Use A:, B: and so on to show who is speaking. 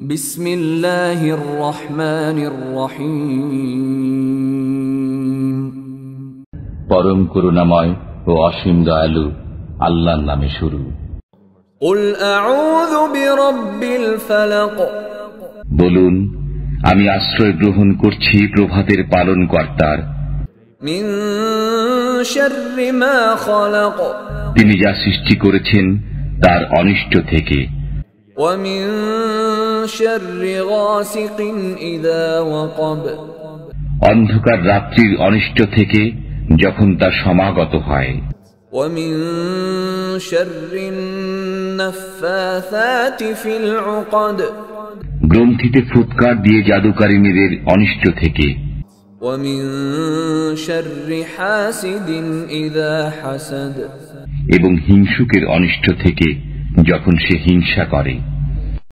A: বিসমিল্লাহির রহমানির রহিম।
B: পরম করুণাময় ও অসীম দয়ালু আল্লাহর নামে শুরু।
A: কুল আউযু বিরাব্বিল ফালাক।
B: বলুন, আমি আশ্রয় গ্রহণ করছি প্রভাতের পালনকর্তার।
A: মিন শাররি মা খালাক।
B: তিনি যা সৃষ্টি করেছেন তার অনিষ্ট থেকে।
A: ওয়া মিন শাররি গাসিকিন ইযা ওয়াকাব।
B: অন্ধকার রাত্রির অনিষ্ট থেকে যখন তা সমাগত হয়।
A: ওয়া মিন শাররিন নাফফাসাতি ফিল উকাদ।
B: গ্রন্থিতে ফুৎকার দিয়ে জাদুকারিনীদের অনিষ্ট থেকে।
A: ওয়া মিন শাররি হাসিদিন ইযা হাসাদ।
B: এবং হিংসুকের অনিষ্ট থেকে যখন সে হিংসা করে।